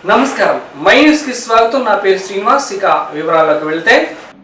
నమస్కారం, my news కి స్వాగతం. నా పేరు శ్రీనివాస్. ఇక వివరాల్లోకి వెళ్తే,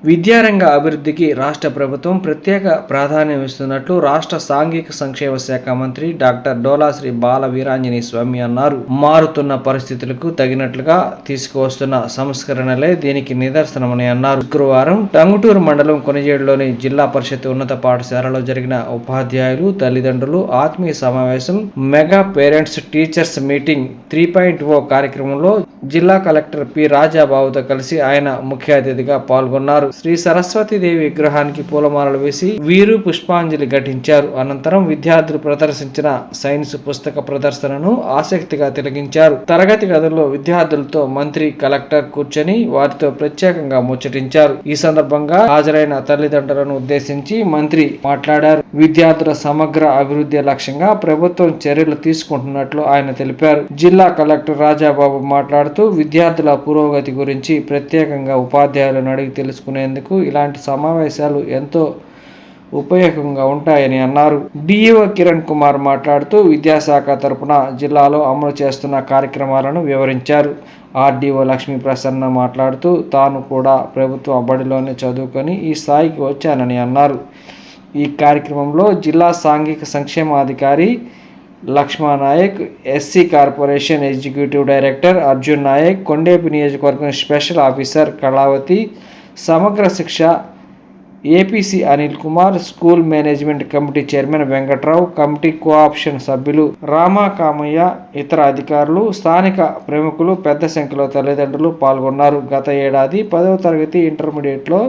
విద్యారంగ అభివృద్ధికి రాష్ట్ర ప్రభుత్వం ప్రత్యేక ప్రాధాన్యం ఇస్తున్నట్లు రాష్ట్ర సాంఘిక సంక్షేమ శాఖ మంత్రి డాక్టర్ డోలాశ్రీ బాల వీరాంజనేయ స్వామి అన్నారు. మారుతున్న పరిస్థితులకు తగినట్లుగా తీసుకువస్తున్న సంస్కరణలే దీనికి నిదర్శనమని అన్నారు. శుక్రవారం టంగుటూరు మండలం కొనిజేడులోని జిల్లా పరిషత్ ఉన్నత పాఠశాలలో జరిగిన ఉపాధ్యాయులు, తల్లిదండ్రులు ఆత్మీయ సమావేశం మెగా పేరెంట్స్ టీచర్స్ మీటింగ్ 3.0 కార్యక్రమంలో జిల్లా కలెక్టర్ పి రాజాబాబుతో కలిసి ఆయన ముఖ్య అతిథిగా పాల్గొన్నారు. శ్రీ సరస్వతీదేవి విగ్రహానికి పూలమాలలు వేసి వీరు పుష్పాంజలి ఘటించారు. అనంతరం విద్యార్థులు ప్రదర్శించిన సైన్స్ పుస్తక ప్రదర్శనను ఆసక్తిగా తిలకించారు. తరగతి గదుల్లో విద్యార్థులతో మంత్రి కలెక్టర్ కూర్చొని వారితో ప్రత్యేకంగా ముచ్చటించారు. ఈ సందర్భంగా హాజరైన తల్లిదండ్రులను ఉద్దేశించి మంత్రి మాట్లాడారు. విద్యార్థుల సమగ్ర అభివృద్ధి లక్ష్యంగా ప్రభుత్వం చర్యలు తీసుకుంటున్నట్లు ఆయన తెలిపారు. జిల్లా కలెక్టర్ రాజాబాబు మాట్లాడుతూ విద్యార్థుల పురోగతి గురించి ప్రత్యేకంగా ఉపాధ్యాయులను అడిగి తెలుసుకునేందుకు ఇలాంటి సమావేశాలు ఎంతో ఉపయోగంగా ఉంటాయని అన్నారు. డిఈఓ కిరణ్ కుమార్ మాట్లాడుతూ విద్యాశాఖ తరపున జిల్లాలో అమలు చేస్తున్న కార్యక్రమాలను వివరించారు. ఆర్డీఓ లక్ష్మీ ప్రసన్న మాట్లాడుతూ తాను కూడా ప్రభుత్వ బడిలోనే చదువుకొని ఈ స్థాయికి వచ్చానని అన్నారు. ఈ కార్యక్రమంలో జిల్లా సాంఘిక సంక్షేమాధికారి Lakshmana Nayak, SC corporation executive director Arjun Nayak, Kondepi నియోజకవర్గం special officer Kalavathi, Samagra Shiksha APC Anil Kumar, school management committee chairman Venkatrao, committee cooption సభ్యులు రామకామయ్య, ఇతర అధికారులు, స్థానిక ప్రముఖులు పెద్ద సంఖ్యలో తల్లిదండ్రులు పాల్గొన్నారు. గత ఏడాది 10వ తరగతి ఇంటర్మీడియట్లో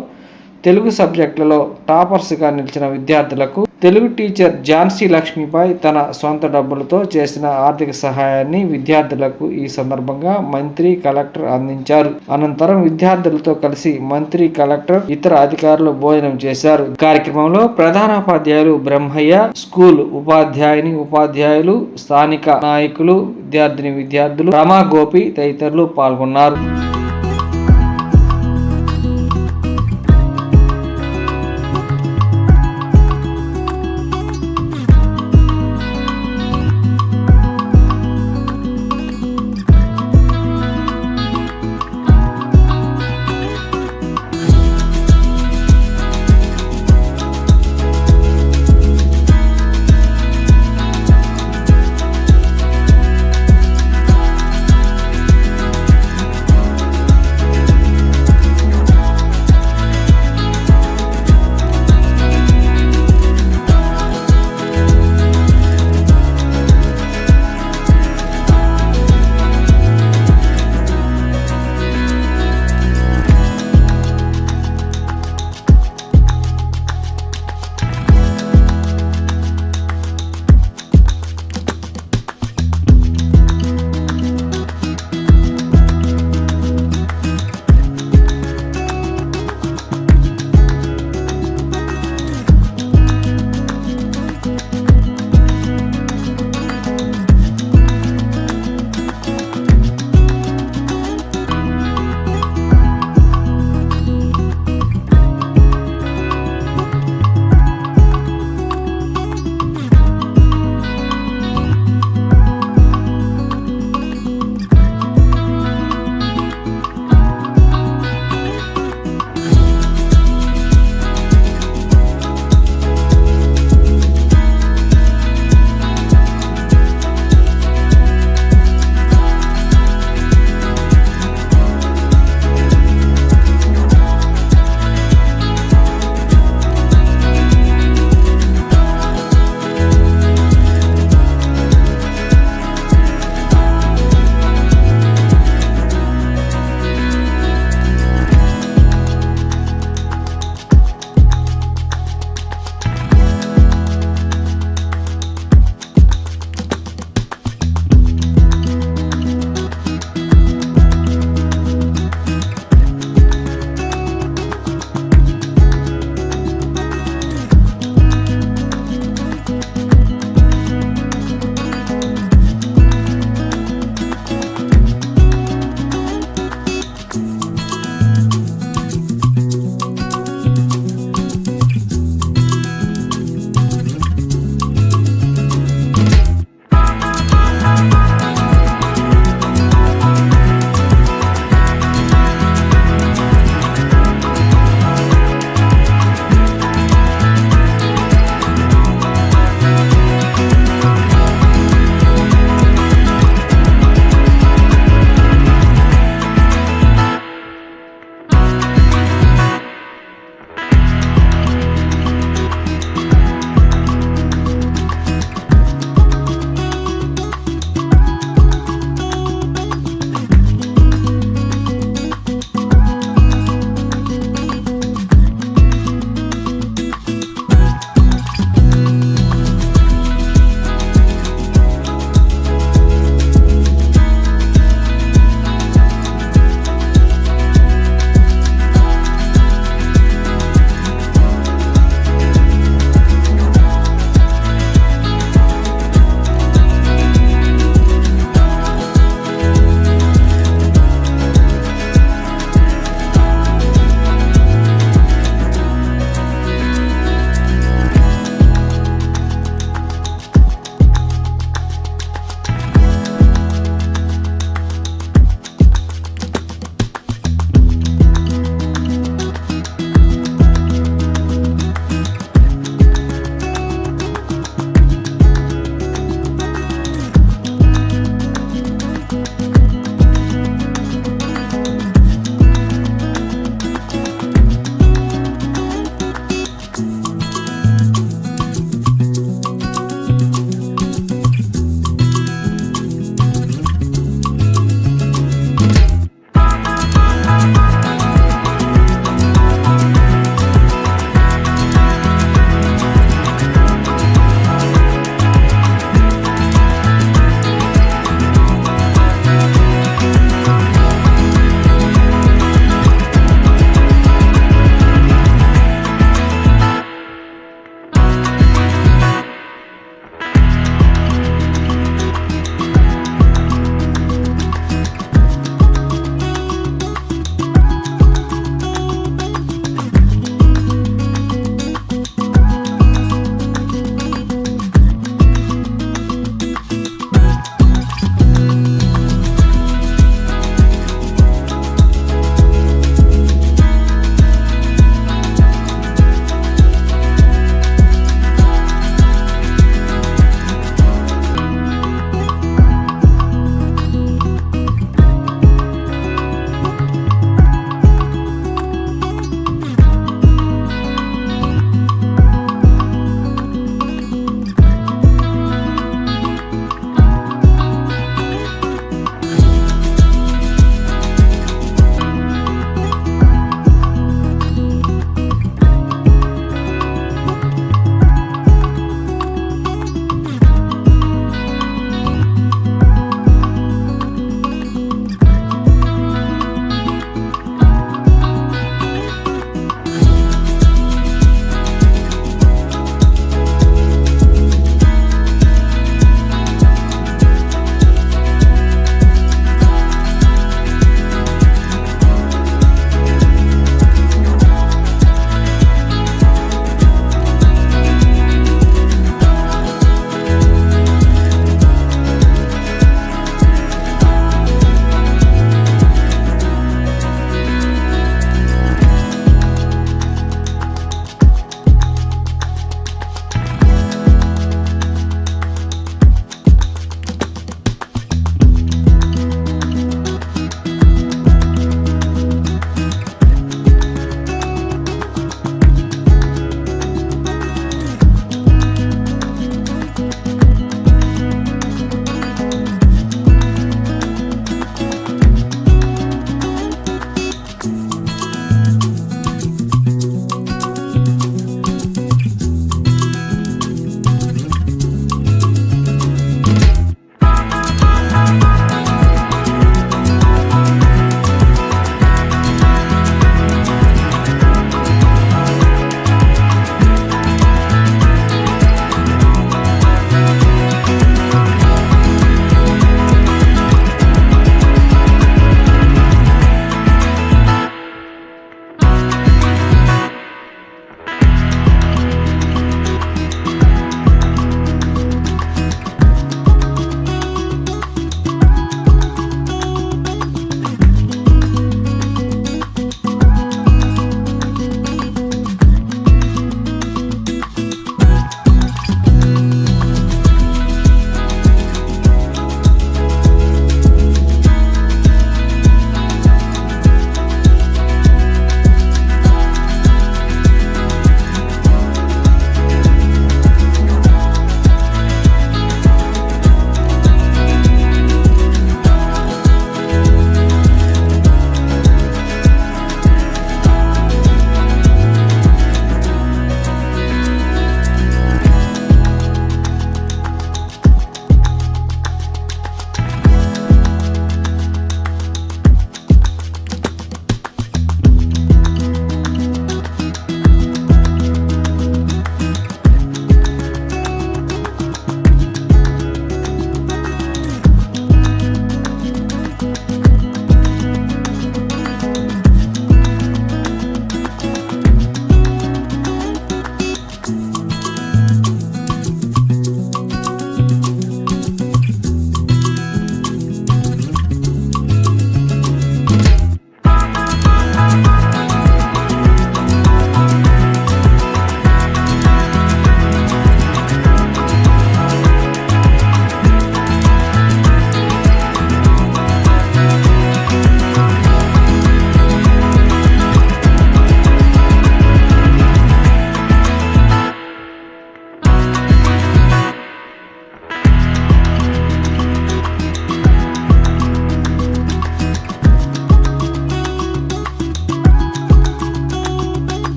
తెలుగు సబ్జెక్టులలో టాపర్స్గా నిలిచిన విద్యార్థులకు తెలుగు టీచర్ ఝాన్సీ లక్ష్మీపై తన సొంత డబ్బులతో చేసిన ఆర్థిక సహాయాన్ని విద్యార్థులకు ఈ సందర్భంగా మంత్రి, కలెక్టర్ అందించారు. అనంతరం విద్యార్థులతో కలిసి మంత్రి, కలెక్టర్, ఇతర అధికారులు భోజనం చేశారు. కార్యక్రమంలో ప్రధానోపాధ్యాయులు బ్రహ్మయ్య, స్కూల్ ఉపాధ్యాయులు, స్థానిక నాయకులు, విద్యార్థులు, రమా గోపి తదితరులు పాల్గొన్నారు.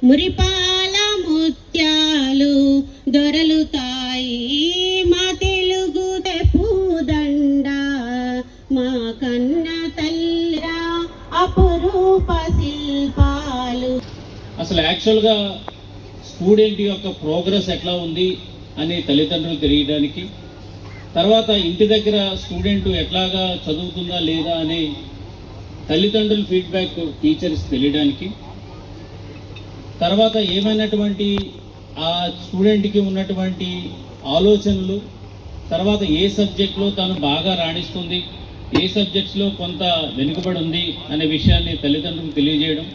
మురిపాల ముత్యాలు దొరలుతాయి మా తెలుగు పూదండ మా కన్న తల్లిరా అపురూప శిల్పాలు. అసలు యాక్చువల్గా స్టూడెంట్ యొక్క ప్రోగ్రెస్ ఎట్లా ఉంది అని తల్లిదండ్రులు తెలియడానికి, తర్వాత ఇంటి దగ్గర స్టూడెంట్ ఎట్లాగా చదువుతుందా లేదా అని తల్లిదండ్రుల ఫీడ్బ్యాక్ టీచర్స్ తెలియడానికి, తర్వాత ఏమైనటువంటి ఆ స్టూడెంట్కి ఉన్నటువంటి ఆలోచనలు, తర్వాత ఏ సబ్జెక్ట్లో తను బాగా రాణిస్తుంది, ఏ సబ్జెక్ట్స్లో కొంత వెనుకబడి ఉంది అనే విషయాన్ని తల్లిదండ్రులకు తెలియజేయడం.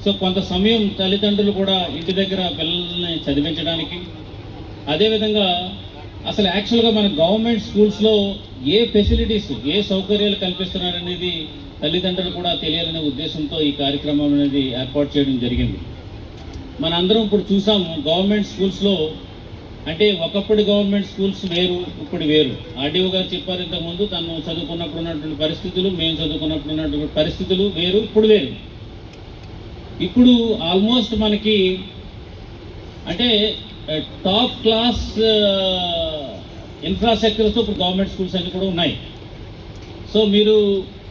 సో కొంత సమయం తల్లిదండ్రులు కూడా ఇంటి దగ్గర పిల్లల్ని చదివించడానికి, అదేవిధంగా అసలు యాక్చువల్గా మన గవర్నమెంట్ స్కూల్స్లో ఏ ఫెసిలిటీస్, ఏ సౌకర్యాలు కల్పిస్తున్నారనేది తల్లిదండ్రులు కూడా తెలియాలనే ఉద్దేశంతో ఈ కార్యక్రమం అనేది ఏర్పాటు చేయడం జరిగింది. మనందరం ఇప్పుడు చూసాము గవర్నమెంట్ స్కూల్స్లో, అంటే ఒకప్పుడు గవర్నమెంట్ స్కూల్స్ వేరు, ఇప్పుడు వేరు. ఆర్డీఓ గారు చెప్పారు ఇంతకుముందు, తను చదువుకున్నప్పుడు ఉన్నటువంటి పరిస్థితులు, మేము చదువుకున్నప్పుడు ఉన్నటువంటి పరిస్థితులు వేరు, ఇప్పుడు వేరు. ఇప్పుడు ఆల్మోస్ట్ మనకి అంటే టాప్ క్లాస్ ఇన్ఫ్రాస్ట్రక్చర్తో ఇప్పుడు గవర్నమెంట్ స్కూల్స్ అన్నీ కూడా ఉన్నాయి. సో మీరు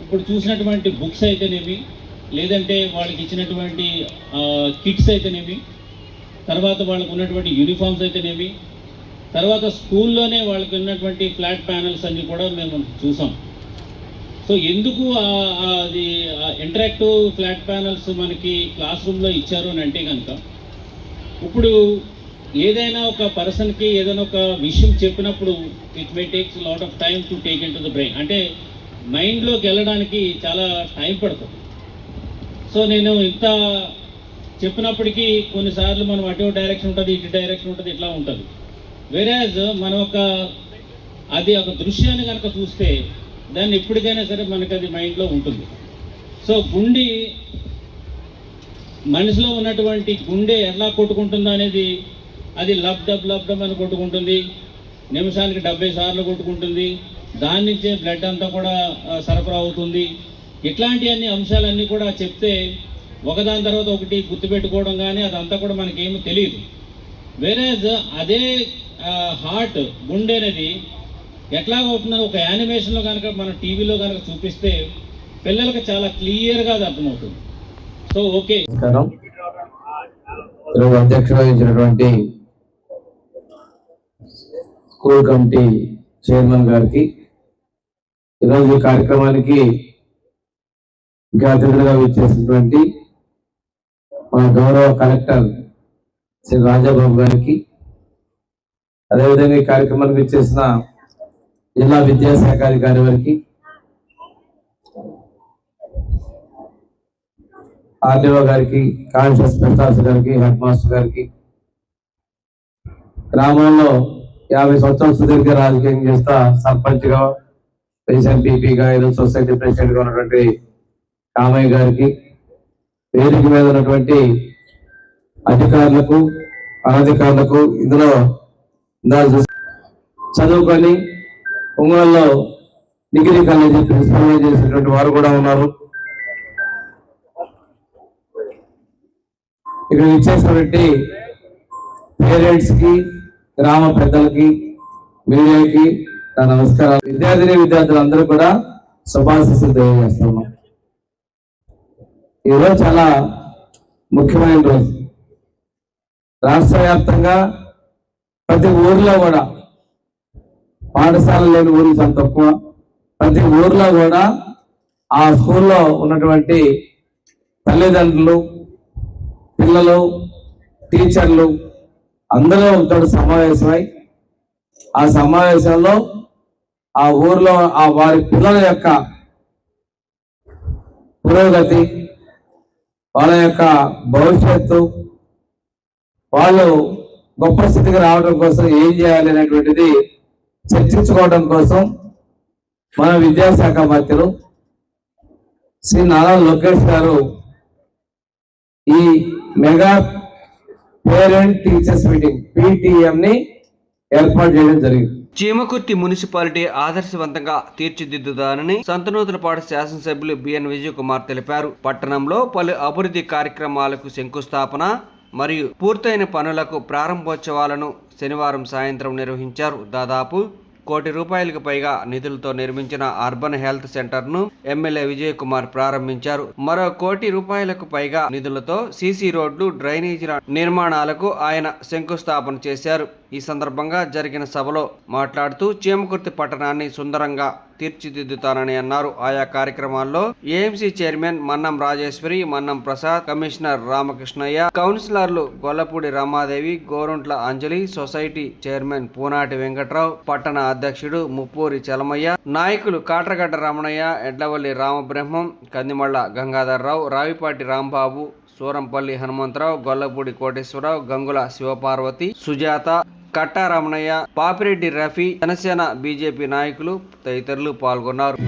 ఇప్పుడు చూసినటువంటి బుక్స్ అయితేనేమి, లేదంటే వాళ్ళకి ఇచ్చినటువంటి కిట్స్ అయితేనేమి, తర్వాత వాళ్ళకు ఉన్నటువంటి యూనిఫామ్స్ అయితేనేమి, తర్వాత స్కూల్లోనే వాళ్ళకి ఉన్నటువంటి ఫ్లాట్ ప్యానల్స్ అన్నీ కూడా మేము చూసాం. సో ఎందుకు అది ఇంటరాక్టివ్ ఫ్లాట్ ప్యానల్స్ మనకి క్లాస్ రూమ్లో ఇచ్చారు అని అంటే కనుక, ఇప్పుడు ఏదైనా ఒక పర్సన్కి ఏదైనా ఒక విషయం చెప్పినప్పుడు it may takes lot of time to take in to the brain, అంటే మైండ్లోకి వెళ్ళడానికి చాలా టైం పడుతుంది. సో నేను ఇంత చెప్పినప్పటికీ కొన్నిసార్లు మనం అటు డైరెక్షన్ ఉంటుంది, ఇటు డైరెక్షన్ ఉంటుంది, ఇట్లా ఉంటుంది. వేరేజ్ మనం అది ఒక దృశ్యాన్ని కనుక చూస్తే దాన్ని ఎప్పటికైనా సరే మనకు అది మైండ్లో ఉంటుంది. సో మనిషిలో ఉన్నటువంటి గుండె ఎలా కొట్టుకుంటుందో అనేది, అది లబ్డబ్ అని కొట్టుకుంటుంది, నిమిషానికి 70 సార్లు కొట్టుకుంటుంది, దాని నుంచే బ్లడ్ అంతా కూడా సరఫరా అవుతుంది. ఇట్లాంటి అన్ని అంశాలన్నీ కూడా చెప్తే ఒకదాని తర్వాత ఒకటి గుర్తుపెట్టుకోవడం కానీ అదంతా కూడా మనకేమీ తెలియదు. వేరేజ్ అదే హార్ట్, గుండె అనేది ఎట్లా అవుతుందని ఒక యానిమేషన్లో కనుక మన టీవీలో కనుక చూపిస్తే పిల్లలకు చాలా క్లియర్గా అది అర్థమవుతుంది. సో ఓకే, అధ్యక్ష వహించినటువంటి స్కూల్ కమిటీ చైర్మన్ గారికి, ఈరోజు ఈ కార్యక్రమానికి ముఖ్య అతిథులుగా విచ్చేసినటువంటి మన గౌరవ కలెక్టర్ శ్రీ రాజాబాబు గారికి, అదేవిధంగా ఈ కార్యక్రమానికి విచ్చేసిన జిల్లా విద్యాశాఖ అధికారి వారికి, ఆర్డీఓ గారికి, కాన్షియస్ స్పెషల్ గారికి, హెడ్ మాస్టర్ గారికి, గ్రామంలో 50 సంవత్సరాల సుదీర్ఘ రాజకీయం చేస్తా సర్పంచ్గా, ఎంపీపీగా, ఏదో సొసైటీ ప్రెసిడెంట్గా ఉన్నటువంటి కామయ్య గారికి, వేదిక మీద ఉన్నటువంటి అధికారులకు, అనధికారులకు, ఇందులో చదువుకొని ఒంగోలులో డిగ్రీ కాలేజీ ప్రిన్సిపల్ చేసినటువంటి వారు కూడా ఉన్నారు. ఇక్కడ ఇచ్చేసినటువంటి పేరెంట్స్ కి, గ్రామ పెద్దలకి, మీడియాకి నా నమస్కారాలు. విద్యార్థులందరూ కూడా శుభాశీస్సులు తెలియజేస్తున్నాం. ఈరోజు చాలా ముఖ్యమైన రోజు. రాష్ట్ర వ్యాప్తంగా ప్రతి ఊర్లో కూడా, పాఠశాల లేని ఊర్లు చాలా తక్కువ, ప్రతి ఊర్లో కూడా ఆ స్కూల్లో ఉన్నటువంటి తల్లిదండ్రులు, పిల్లలు, టీచర్లు అందరూ ఒకటి సమావేశమై ఆ సమావేశంలో ఆ ఊర్లో వారి పిల్లల యొక్క పురోగతి, వాళ్ళ యొక్క భవిష్యత్తు, వాళ్ళు గొప్ప స్థితికి రావడం కోసం ఏం చేయాలి అనేటువంటిది చర్చించుకోవడం కోసం మన విద్యాశాఖ మంత్రులు శ్రీ నారా లోకేష్ గారు ఈ mega parent teachers meeting PTM ని ఏర్పాటు చేయడం జరిగింది. చీమకుర్తి మున్సిపాలిటీ ఆదర్శవంతంగా తీర్చిదిద్దుతానని సంతనూతలపాడు శాసనసభ్యులు బిఎన్ విజయ్ కుమార్ తెలిపారు. పట్టణంలో పలు అభివృద్ధి కార్యక్రమాలకు శంకుస్థాపన మరియు పూర్తయిన పనులకు ప్రారంభోత్సవాలను శనివారం సాయంత్రం నిర్వహించారు. దాదాపు ₹1 కోటి పైగా నిధులతో నిర్మించిన అర్బన్ హెల్త్ సెంటర్ను ఎమ్మెల్యే విజయ్ కుమార్ ప్రారంభించారు. మరో ₹1 కోటి పైగా నిధులతో సీసీ రోడ్లు, డ్రైనేజీల నిర్మాణాలకు ఆయన శంకుస్థాపన చేశారు. ఈ సందర్భంగా జరిగిన సభలో మాట్లాడుతూ చీమకుర్తి పట్టణాన్ని సుందరంగా తీర్చిదిద్దుతానని అన్నారు. ఆయా కార్యక్రమాల్లో AMC chairman Mannam Rajeswari, Mannam Prasad, commissioner Ramakrishnaiah, కౌన్సిలర్లు గొల్లపూడి రమాదేవి, గోరుంట్ల అంజలి, సొసైటీ చైర్మన్ పూనాటి వెంకట్రావు, పట్టణ అధ్యక్షుడు ముప్పూరి చలమయ్య, నాయకులు కాట్రగడ్డ రమణయ్య, ఎడ్లవల్లి రామబ్రహ్మం, కందిమళ్ల గంగాధర్రావు, రావిపాటి రాంబాబు, సూరంపల్లి హనుమంతరావు, గొల్లపూడి కోటేశ్వరరావు, గంగుల శివపార్వతి, సుజాత, కట్టా రమణయ్య, పాపిరెడ్డి రఫీ, జనసేన బీజేపీ నాయకులు తదితరులు పాల్గొన్నారు.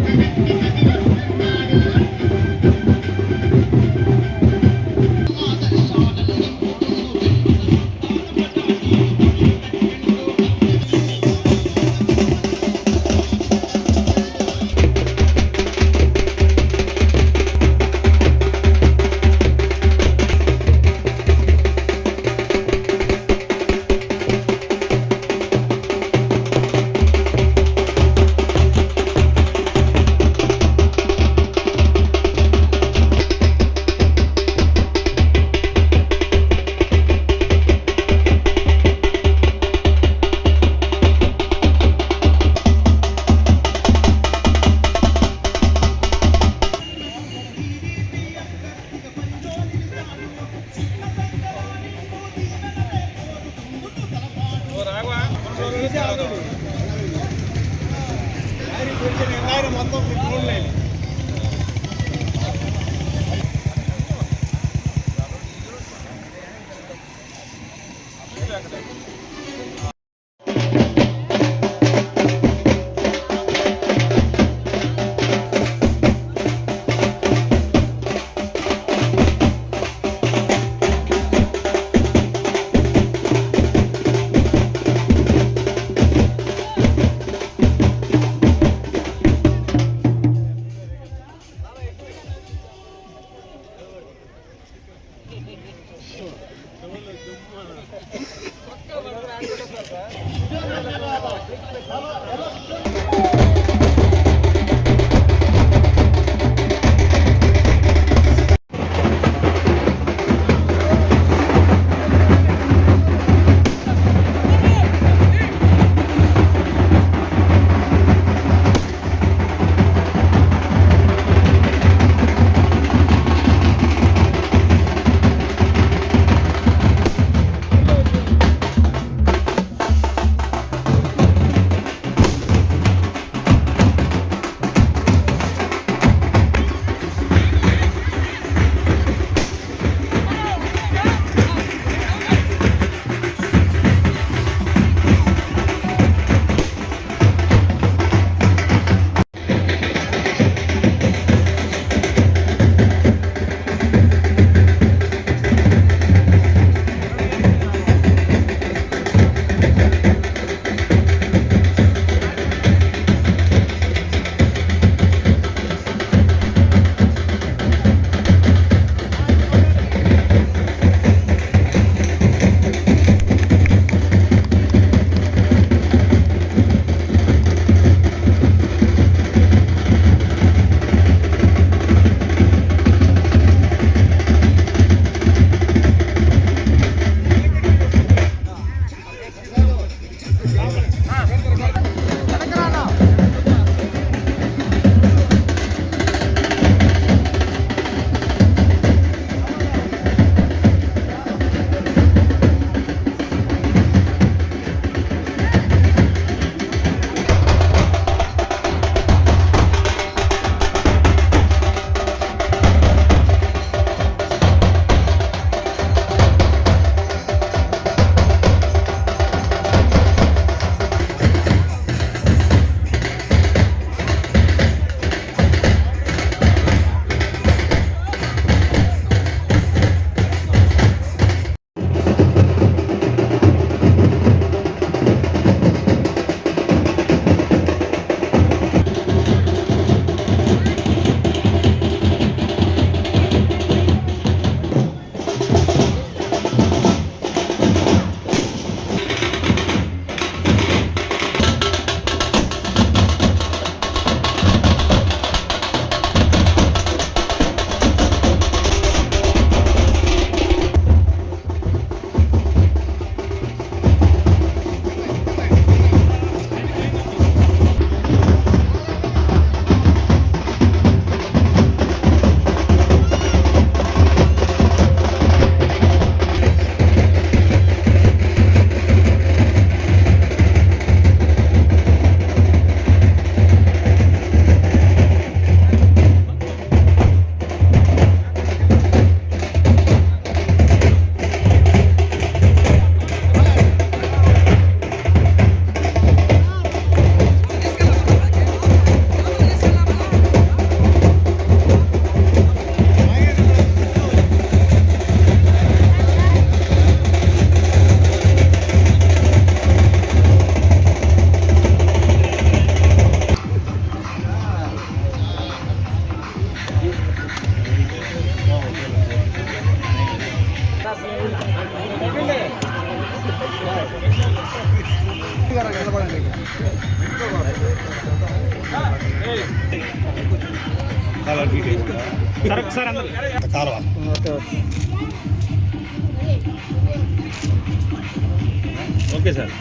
Okay sir.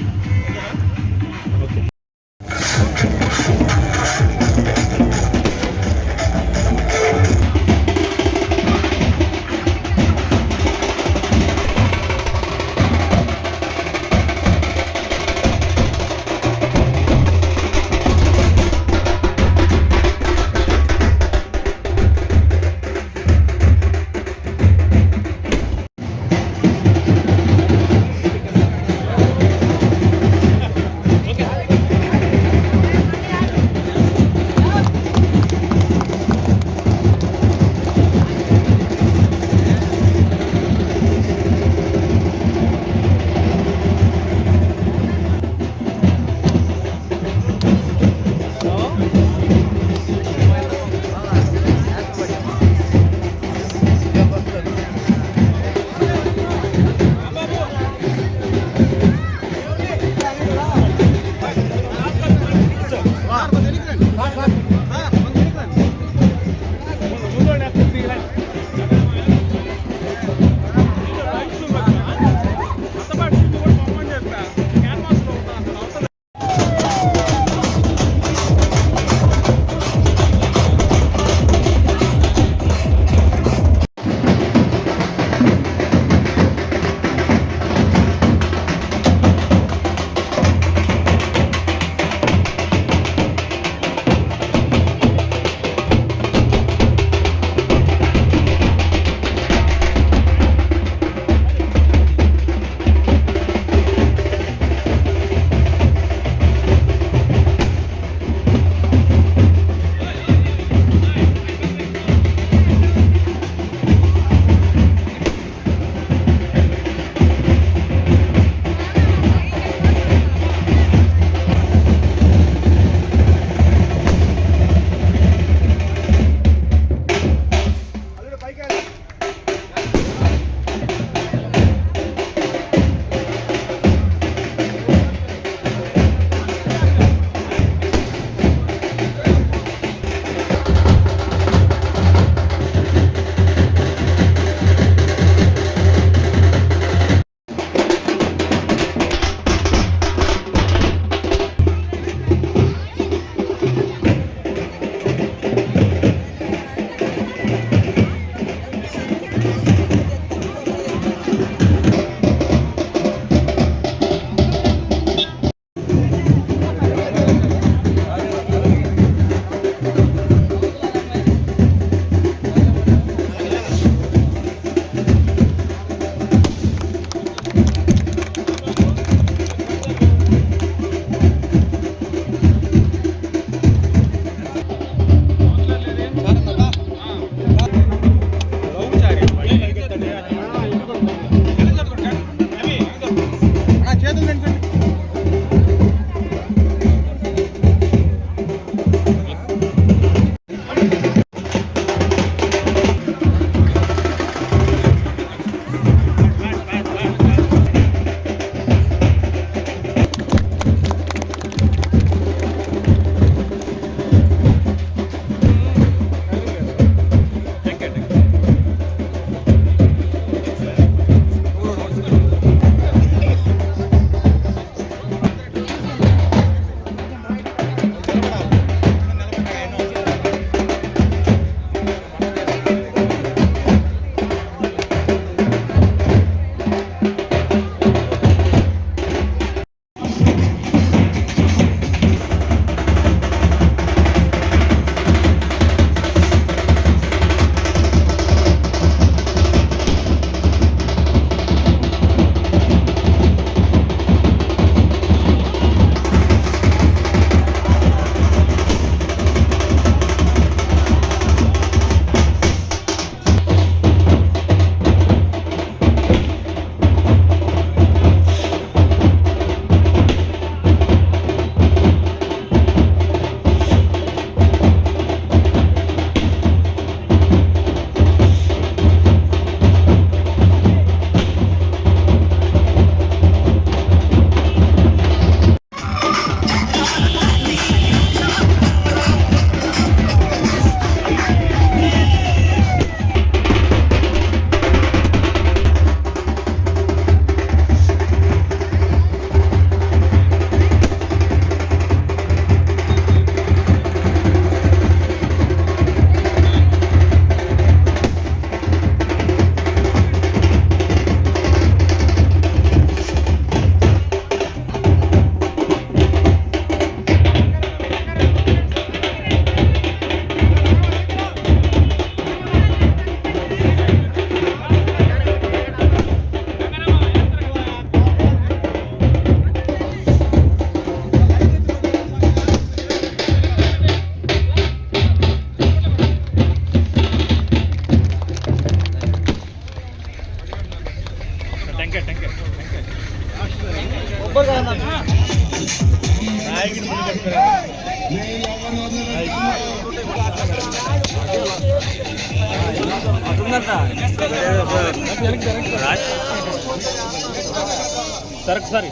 సరే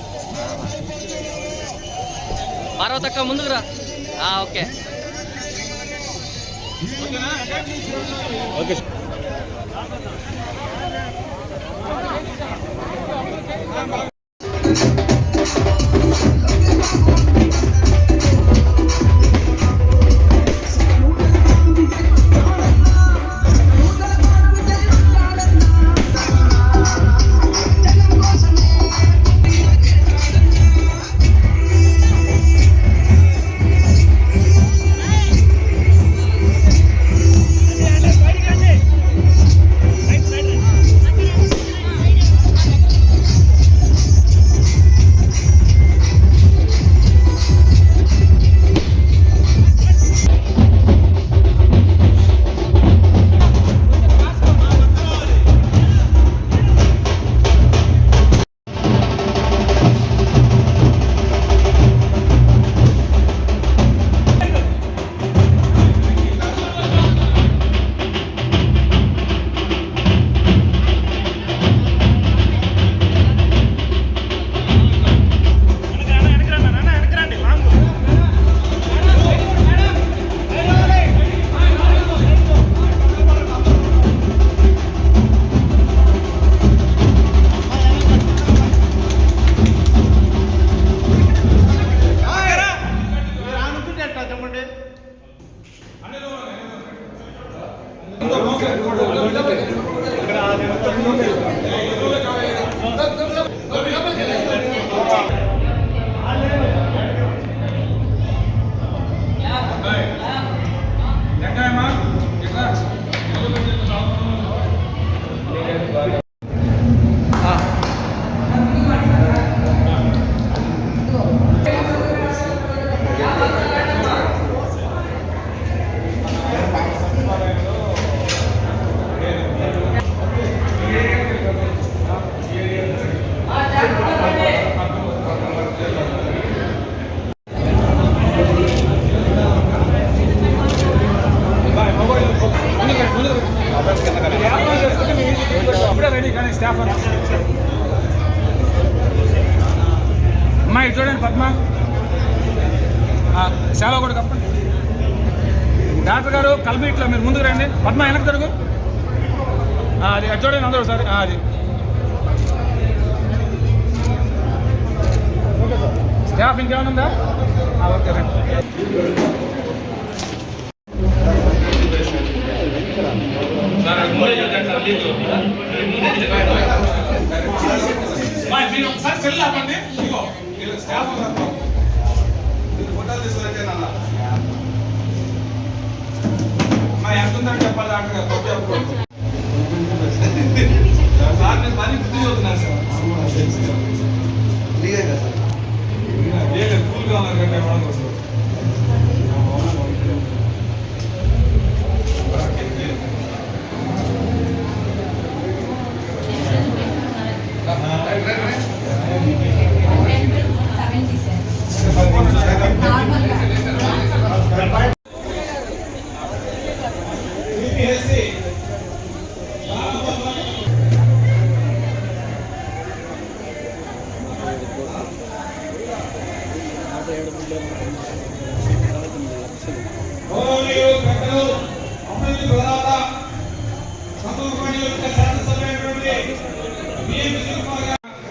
పార్వతక్క ముందుకు రా. ఓకే ఓకే అమ్మా ఇటు చూడండి పద్మ చాలా కూడా కప్పండి. డాక్టర్ గారు కల్బీట్లో మీరు ముందుకు రండి. పద్మ వెనక్కి తిరుగు. అది అటు చూడండి అందరూ ఒకసారి. అది స్టాఫ్ ఇంకేమైనా ఉందా? ఓకే రండి. మీరు ఒకసారి సెల్ ఆపండి. స్టాఫ్ ఫోటోలు తీసుకొచ్చాను ఎంత ఉందని చెప్పాలి డాక్టర్ గారు. సార్ నేను పని బుద్ధి చదువుతున్నాను సార్. కూల్గా ఉన్నారు కంటే ఇవ్వడం కోసం.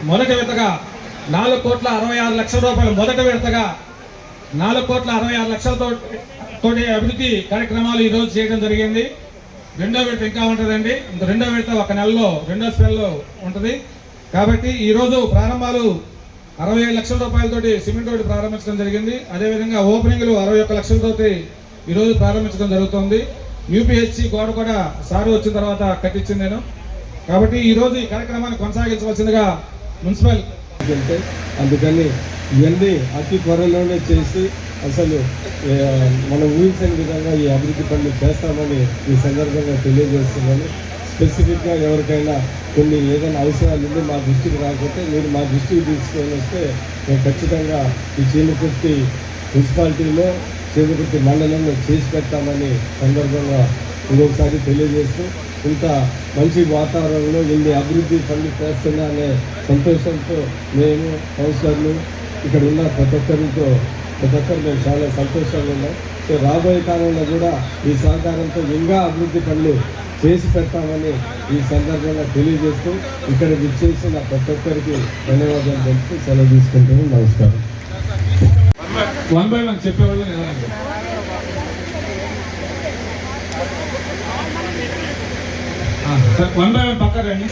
మొదటి విడతగా 4,66,00,000 రూపాయలు మొదటి విడతగా 4,66,00,000 తోటి అభివృద్ధి కార్యక్రమాలు ఈరోజు చేయడం జరిగింది. రెండో విడత ఇంకా ఉంటుందండి. రెండో విడత ఒక నెలలో రెండో స్పెల్లో ఉంటుంది. కాబట్టి ఈరోజు ప్రారంభాలు 67 లక్షల రూపాయలతోటి సిమెంట్ రోడ్డు ప్రారంభించడం జరిగింది. అదేవిధంగా ఓపెనింగ్లు 61 లక్షలతోటి ఈరోజు ప్రారంభించడం జరుగుతుంది. యూపీహెచ్సి గోడ కూడా సారు వచ్చిన తర్వాత కట్టించింది నేను. కాబట్టి ఈరోజు ఈ కార్యక్రమాన్ని కొనసాగించవలసిందిగా మున్సిపల్ అందుకని ఇవన్నీ అతి త్వరలోనే చేసి అసలు మనం ఊహించని విధంగా ఈ అభివృద్ధి పనులు చేస్తామని ఈ సందర్భంగా తెలియజేస్తున్నాను. స్పెసిఫిక్గా ఎవరికైనా కొన్ని ఏదైనా అవసరాలు ఉండి మా దృష్టికి రాకపోతే మీరు మా దృష్టికి తీసుకొని వస్తే మేము ఖచ్చితంగా ఈ చీమకుర్తి మున్సిపాలిటీలో చీమకుర్తి మండలంలో చేసి పెట్టామని సందర్భంగా ఇంకొకసారి తెలియజేస్తూ ఇంత మంచి వాతావరణంలో ఇన్ని అభివృద్ధి పనులు చేస్తున్నా అనే సంతోషంతో మేము కౌన్సిలర్లు ఇక్కడ ఉన్న ప్రతి ఒక్కరు మేము చాలా సంతోషంగా ఉన్నాం. సో రాబోయే కాలంలో కూడా ఈ సహకారంతో ఇంకా అభివృద్ధి పనులు చేసి పెడతామని ఈ సందర్భంగా తెలియజేస్తూ ఇక్కడ విచ్చేసిన ప్రతి ఒక్కరికి ధన్యవాదాలు తెలుపుతూ సెలవు తీసుకుంటున్నాను. నమస్కారం. 1 by 1 చెప్పేవాళ్ళు నిలబడండి. సార్ 1 by 1 పక్క రండి.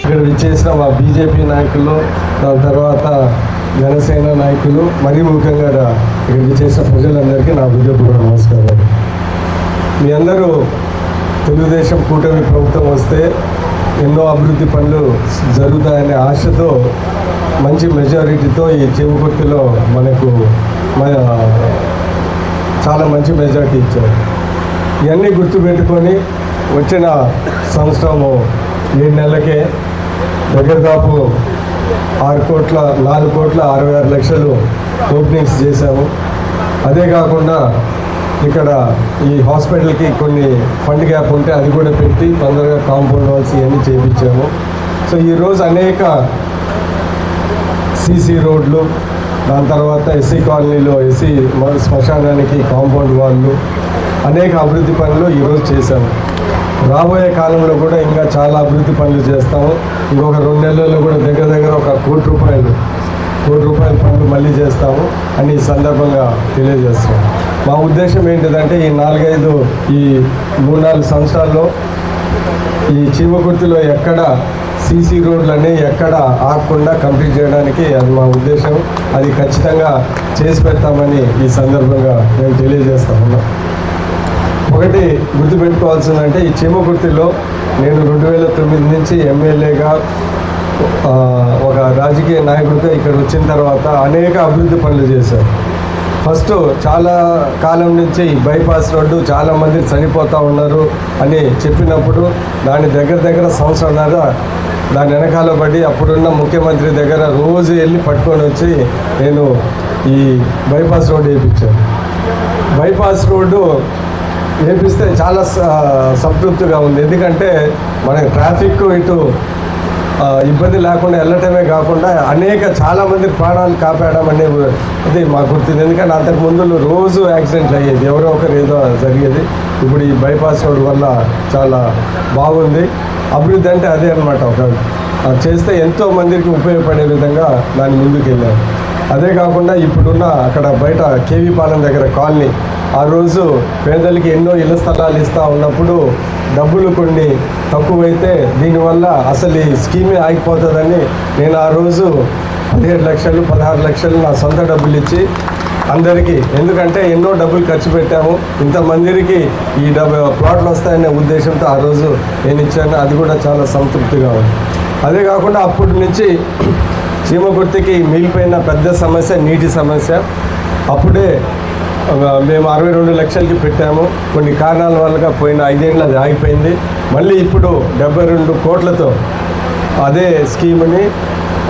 ఇక్కడ విచ్చేసిన మా బీజేపీ నాయకులు, దాని తర్వాత జనసేన నాయకులు, మరీ ముఖ్యంగా ఇక్కడ విచ్చేసిన ప్రజలందరికీ నా హృదయపూర్వక నమస్కారాలు. మీ అందరూ తెలుగుదేశం కూటమి ప్రభుత్వం వస్తే ఎన్నో అభివృద్ధి పనులు జరుగుతాయనే ఆశతో మంచి మెజారిటీతో ఈ చీమకుర్తిలో మనకు చాలా మంచి మెజారిటీ ఇచ్చారు. ఇవన్నీ గుర్తుపెట్టుకొని వచ్చిన సంవత్సరము 7 నెలలకే దగ్గరదాపు 4,66,00,000 ఓపెనింగ్స్ చేశాము. అదే కాకుండా ఇక్కడ ఈ హాస్పిటల్కి కొన్ని ఫండ్ గ్యాప్ ఉంటే అది కూడా పెట్టి తొందరగా కాంపౌండ్ వాల్స్ ఇవన్నీ చేయించాము. సో ఈరోజు అనేక సీసీ రోడ్లు, దాని తర్వాత ఎస్సీ కాలనీలో ఎస్సీ శ్మశానానికి కాంపౌండ్ వాళ్ళు, అనేక అభివృద్ధి పనులు ఈరోజు చేశాము. రాబోయే కాలంలో కూడా ఇంకా చాలా అభివృద్ధి పనులు చేస్తాము. ఇంకొక 2 నెలల్లో కూడా దగ్గర 1 కోటి రూపాయల పనులు మళ్ళీ చేస్తాము అని ఈ సందర్భంగా తెలియజేస్తాము. మా ఉద్దేశం ఏంటిదంటే ఈ 3-4 సంవత్సరాల్లో ఈ చీమకుర్తిలో ఎక్కడ సీసీ రోడ్లని ఎక్కడ ఆగకుండా కంప్లీట్ చేయడానికి అది మా ఉద్దేశం. అది ఖచ్చితంగా చేసి పెడతామని ఈ సందర్భంగా మేము తెలియజేస్తా ఉన్నాం. ఒకటి గుర్తుపెట్టుకోవాల్సిందంటే ఈ చీమకుర్తిలో నేను 2009 నుంచి ఎమ్మెల్యేగా ఒక రాజకీయ నాయకుడిగా ఇక్కడ వచ్చిన తర్వాత అనేక అభివృద్ధి పనులు చేశారు. ఫస్ట్ చాలా కాలం నుంచి ఈ బైపాస్ రోడ్డు చాలామంది చనిపోతూ ఉన్నారు అని చెప్పినప్పుడు దాని దగ్గర సంవత్సరాల దాని వెనకాల పడి అప్పుడున్న ముఖ్యమంత్రి దగ్గర రోజు వెళ్ళి పట్టుకొని వచ్చి నేను ఈ బైపాస్ రోడ్డు వేయించాను. బైపాస్ రోడ్డు వేపిస్తే చాలా సంతృప్తిగా ఉంది. ఎందుకంటే మనకి ట్రాఫిక్ ఇటు ఇబ్బంది లేకుండా వెళ్ళటమే కాకుండా చాలామంది ప్రాణాలు కాపాడడం అనేది మాకు గుర్తుంది. ఎందుకంటే అంతకుముందు రోజు యాక్సిడెంట్లు అయ్యేది, ఎవరో ఒకరు ఏదో జరిగేది. ఇప్పుడు ఈ బైపాస్ రోడ్ వల్ల చాలా బాగుంది. అభివృద్ధి అంటే అదే అనమాట. చేస్తే ఎంతో మందికి ఉపయోగపడే విధంగా దాన్ని ముందుకు వెళ్ళారు. అదే కాకుండా ఇప్పుడున్న అక్కడ బయట కేవీ పాలెం దగ్గర కాలనీ, ఆ రోజు పేదలకి ఎన్నో ఇళ్ల స్థలాలు ఇస్తూ ఉన్నప్పుడు డబ్బులు కొన్ని తక్కువైతే దీనివల్ల అసలు ఈ స్కీమే ఆగిపోతుందని నేను ఆ రోజు 17 లక్షలు 16 లక్షలు నా సొంత డబ్బులు ఇచ్చి అందరికీ, ఎందుకంటే ఎన్నో డబ్బులు ఖర్చు పెట్టాము, ఇంతమందికి ఈ ప్లాట్లు వస్తాయనే ఉద్దేశంతో ఆ రోజు నేను ఇచ్చాను. అది కూడా చాలా సంతృప్తిగా ఉంది. అదే కాకుండా అప్పటి నుంచి చీమకుర్తికి మిగిలిపోయిన పెద్ద సమస్య నీటి సమస్య. అప్పుడే మేము 62 లక్షలకి పెట్టాము. కొన్ని కారణాల వల్ల పోయిన 5 ఏళ్ళు అది ఆగిపోయింది. మళ్ళీ ఇప్పుడు 72 కోట్లతో అదే స్కీమ్ని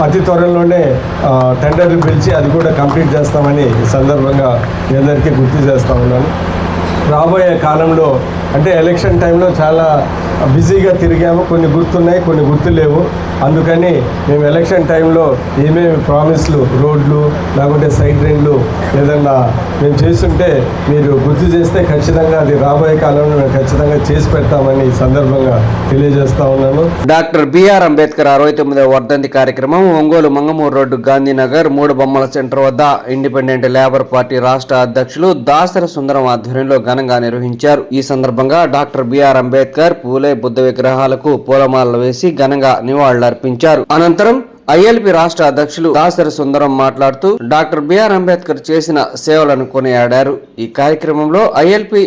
అతి త్వరలోనే టెండర్లు పిలిచి అది కూడా కంప్లీట్ చేస్తామని ఈ సందర్భంగా మీ అందరికీ గుర్తు చేస్తూ ఉన్నాను. రాబోయే కాలంలో అంటే ఎలక్షన్ టైంలో చాలా బిజీగా తిరిగాము. కొన్ని గుర్తున్నాయి, కొన్ని గుర్తులేవు. అందుకని మేము ఎలక్షన్ టైంలో ఏమేమి ప్రామిస్లు, రోడ్లు లేకుంటే సైడ్ డ్రైన్లు ఏదన్నా మేము చేస్తుంటే మీరు గుర్తు చేస్తే ఖచ్చితంగా అది రాబోయే కాలంలో మేము ఖచ్చితంగా చేసి పెడతామని ఈ సందర్భంగా తెలియజేస్తా ఉన్నాను. డాక్టర్ బిఆర్ అంబేద్కర్ 69వ వర్ధంతి కార్యక్రమం ఒంగోలు మంగమూరు రోడ్డు గాంధీనగర్ 3 బొమ్మల సెంటర్ వద్ద ఇండిపెండెంట్ లేబర్ పార్టీ రాష్ట్ర అధ్యక్షులు దాసరి సుందరం ఆధ్వర్యంలో ఘనంగా నిర్వహించారు. ఈ సందర్భంగా డాక్టర్ బిఆర్ అంబేద్కర్, పూలే పూలే బుద్ధ విగ్రహాలకు పూలమాలలు వేసి ఘనంగా నివాళులర్పించారు. అనంతరం ఐఎల్పి రాష్ట్ర అధ్యక్షులు దాసరి సుందరం మాట్లాడుతూ డాక్టర్ బిఆర్ అంబేద్కర్ చేసిన సేవలను కొనియాడారు. ఈ కార్యక్రమంలో ఐఎల్పి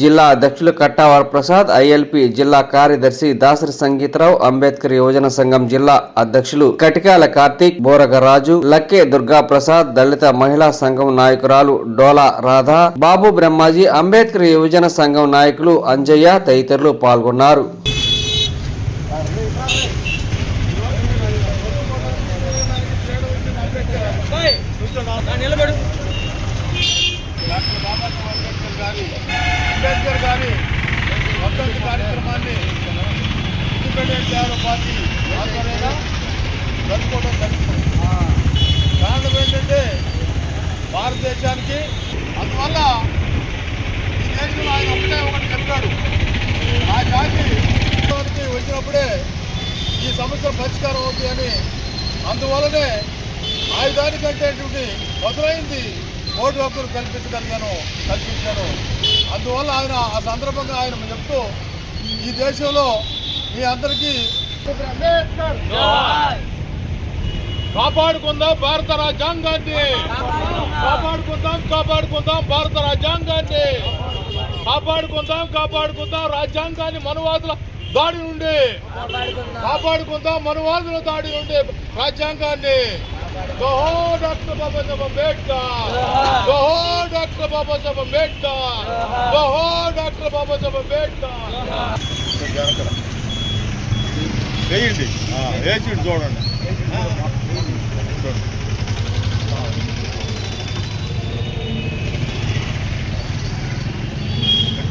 జిల్లా అధ్యక్షులు కట్టావర ప్రసాద్, ఐఎల్పి జిల్లా కార్యదర్శి దాసరి సంగీతరావు, అంబేద్కర్ యువజన సంఘం జిల్లా అధ్యక్షులు కటికాల కార్తీక్, బోరగరాజు, లక్కే దుర్గా ప్రసాద్, దళిత మహిళా సంఘం నాయకురాలు డోలా రాధా, బాబు బ్రహ్మాజీ, అంబేద్కర్ యువజన సంఘం నాయకులు అంజయ్య తదితరులు పాల్గొన్నారు. అంబేద్కర్ గారి వర్ధంతి కార్యక్రమాన్ని ఇండిపెండెంట్ లీడర్ పార్టీ ఆధ్వర్యంగా జరుపుకోవడం జరుగుతుంది. కారణం ఏంటంటే భారతదేశానికి అందువల్ల ఈ దేశంలో ఆయన ఒకటి చెప్పాడు, ఆ జాతి వచ్చినప్పుడే ఈ సమస్య పరిష్కారం అవుతుంది అని. అందువల్లనే ఆయుధానికంటే మొదలైంది ఓటు హక్కులు కల్పించాను. అందువల్ల ఆయన ఆ సందర్భంగా ఆయన చెప్తూ ఈ దేశంలో మీ అందరికీ కాపాడుకుందాం భారత రాజ్యాంగాన్ని, కాపాడుకుందాం భారత రాజ్యాంగాన్ని, కాపాడుకుందాం రాజ్యాంగాన్ని మనువాదుల దాడి నుండి, కాపాడుకుందాం మనువాదుల దాడి నుండి రాజ్యాంగాన్ని. జోహార్ డాక్టర్ బాబాసాహెబ్ అంబేద్కర్, జోహార్ డాక్టర్ బాబాసాహెబ్ అంబేద్కర్, జోహార్ డాక్టర్ బాబాసాహెబ్ అంబేద్కర్. వేయండి, వేసి చూడండి.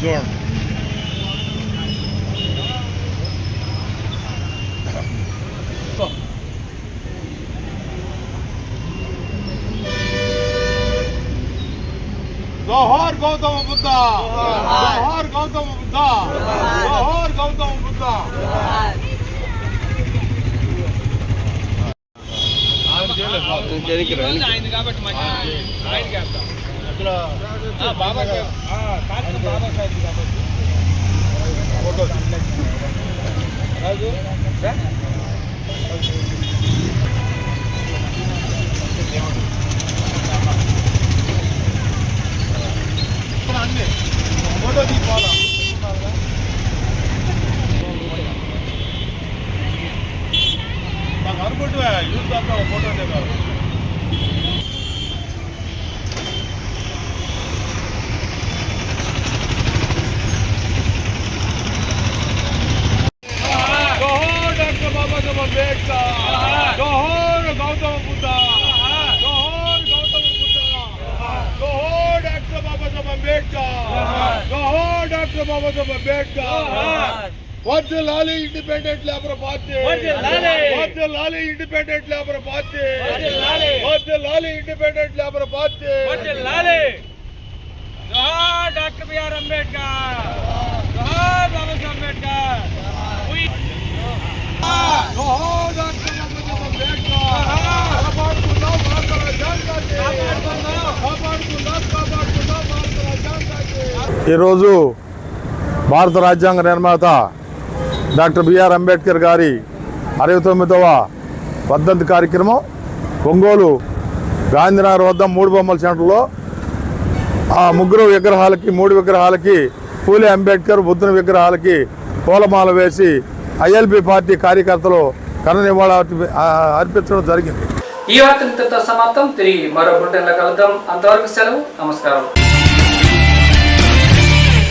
చూడండి జోహార్ గౌతమ బుద్ధ, జోహార్ గౌతమ బుద్ధ, జోహార్ గౌతమ బుద్ధ. ఫోటో తీసుకోవాలా నాకు అనుకుంటే యూజ్ దాకా ఫోటో దిగాలి. జోహార్ డాక్టర్ బాబాసాహెబ్ అంబేద్కర్, జోహార్ గౌతమ బుద్ధ, జోహార్ గౌతమ బుద్ధ, జోహార్ డాక్టర్ బాబాసాహెబ్ అంబేద్కర్, జోహార్ డాక్టర్ బాబాసాహెబ్ అంబేద్కర్. వర్ధిల్లాలి ఇండిపెండెంట్ లేబర్ పార్టీ, వర్ధిల్లాలి ఇండిపెండెంట్ లేబర్ పార్టీ, వర్ధిల్లాలి ఇండిపెండెంట్ లేబర్ పార్టీ. జోహార్ డాక్టర్ బిఆర్ అంబేద్కర్, జోహార్ బాబాసాహెబ్ అంబేద్కర్, జోహార్ డాక్టర్ బాబాసాహెబ్ అంబేద్కర్. కాపాడుకుందాం భారత రాజ్యాంగాన్ని, కాపాడుకుందాం భారత రాజ్యాంగాన్ని. ఈరోజు భారత రాజ్యాంగ నిర్మాత డాక్టర్ బిఆర్ అంబేద్కర్ గారి 69వ వర్ధంతి కార్యక్రమం ఒంగోలు గాంధీనగర్ వద్ద 3 బొమ్మల సెంటర్లో ఆ 3 విగ్రహాలకి 3 విగ్రహాలకి పూలే అంబేద్కర్ బుద్ధుని విగ్రహాలకి పూలమాల వేసి ఐఎల్పి పార్టీ కార్యకర్తలు ఘన నివాళి అర్పించడం జరిగింది. ఈ వార్త ఇంతటితో సమాప్తం. తిరిగి మరో బులెటిన్లో కలుద్దాం. అంతవరకు సెలవు. నమస్కారం.